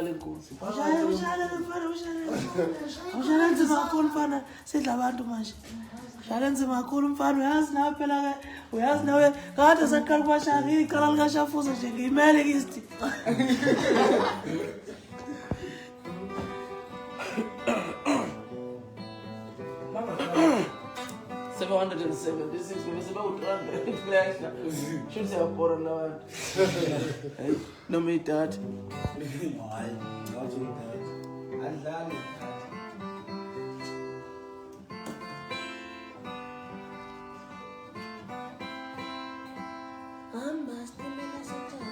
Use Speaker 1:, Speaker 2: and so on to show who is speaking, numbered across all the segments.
Speaker 1: qala inkosi.
Speaker 2: Ushaya nzima kakhulu mfana sidla abantu manje. Ushaya nzima kakhulu mfana uyazi nawe phela ke uyazi nawe kade saqala kubashaka iqala likashafuza nje ngimele kisti.
Speaker 1: 776 bese bawutranda flashla should siyabhora nabantu noma idatha
Speaker 3: hayi ngathi idatha adlali
Speaker 2: Hamba stimela sathatha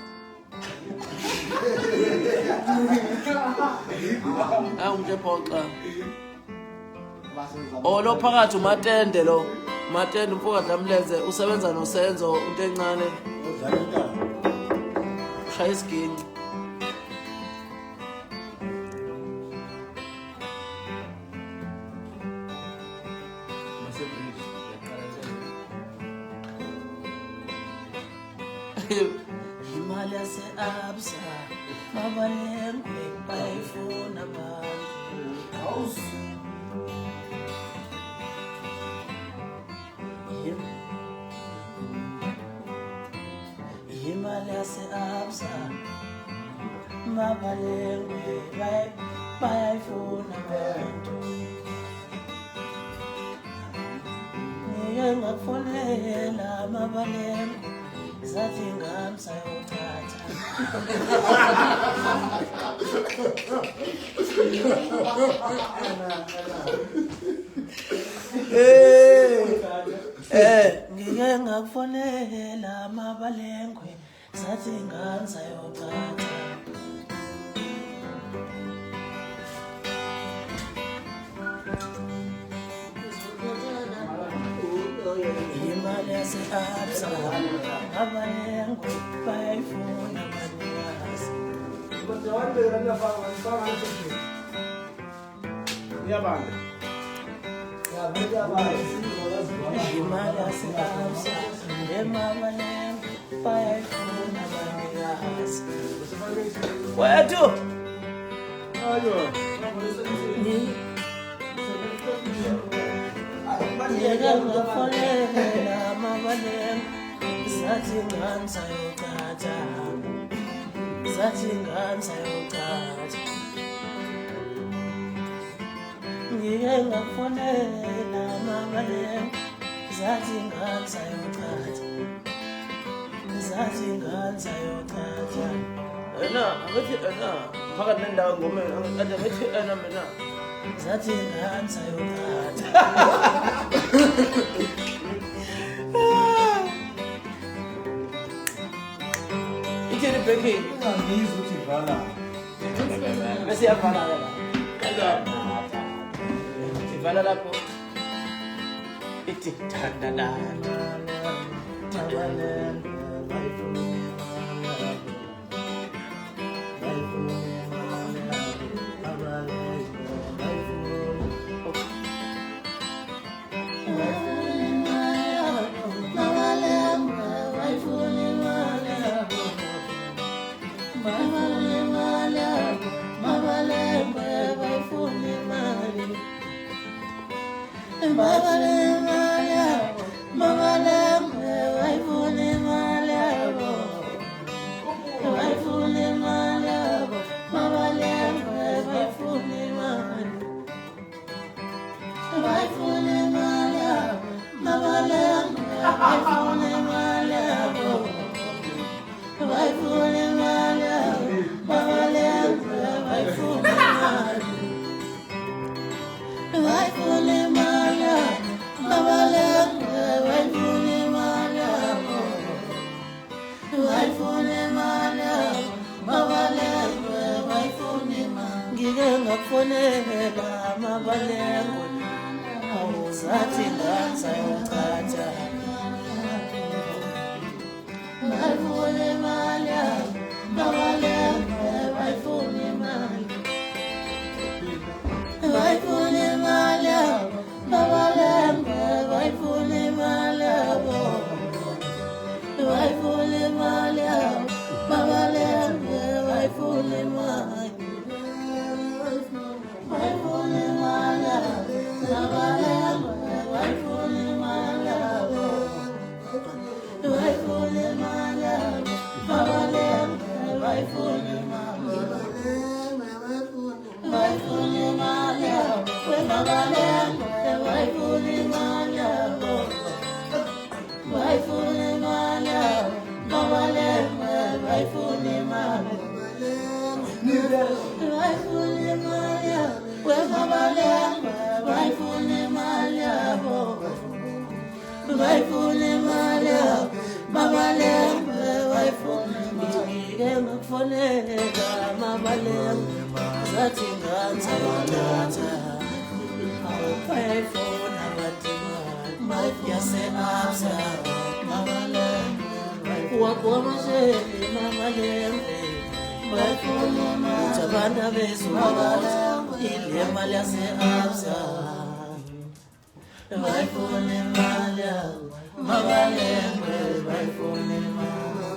Speaker 1: awumnje phoxa lo phakathi umatende lo matende umfoka Dlamlenze usebenza noSenzo into encane ushaya isiginci
Speaker 2: imali yase-absa mabalengwe bayifuna abantu imali yase-absa mabalengwe bayifuna abantu ngike ngakufonela mabalengwe zathi ngami sayothatha ngike ngakufonela mabalengwe zathi ngami sayothatha imali yase-absa abalengwe bayifuna abanikazi imali yase-absa emabalengwe bayifuna abanikazi wethu ngeke ngakufonela mabalengwe zathi ngani sayothatha ngike ngakufonela mabalengwe zathi ngani sayothatha
Speaker 1: angithi phakathi nendawo ngomeni angithi mina
Speaker 2: zathi ngani sayothatha
Speaker 1: ithini banking
Speaker 3: ngizwe ukuthi vala
Speaker 1: bese yavala la ivala lapho ithi thandana ngike ngakufonela mabalengwe awuzathi ngani sayothatha bayifuna imali mabalengwe bayifuna imali mabalengwe bayifuna imali bayifuna imali mabalengwe bayifuna imali
Speaker 2: bayifuna imali yabo bayifuna imali yabo babalembe bayifuna imali bayifuna imali yabo webabalembe bayifuna imali yabo bayifuna imali yabo babalembe bayifuna imali ngekufoneka mabalembe zathi ngathabalatha bayifuna badinga yase-absa mabalembe wakwamasheli mabalembe bayifuna imali abantu abezukala ile mali yase-absa bayifuna imali yabo mabalembe bayifuna imali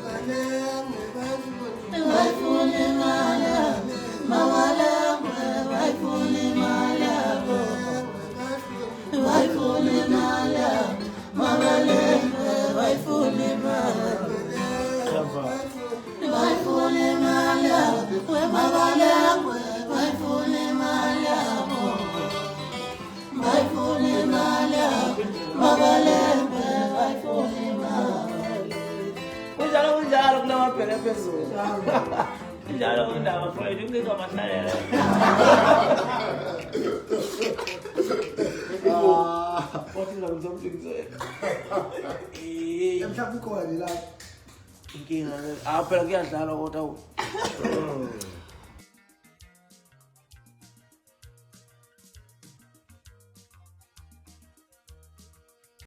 Speaker 2: bayifuna imali yabo mabalembe bayifuna imali yabo bayifuna imali yabo mabalembe bayifuna imali bayifuna imali yabo mabalembe bayifuna imali yabo bayifuna imali yabo mabalembe bayifuna imali
Speaker 1: kunjalo kula maphela phezulu kunjalo kundaba mfowethu ngizwa mahlalela othi ngizomhlekisela
Speaker 3: Mhlawumbe ukhona la.
Speaker 1: inkinga phela kuyadlalwa kodwa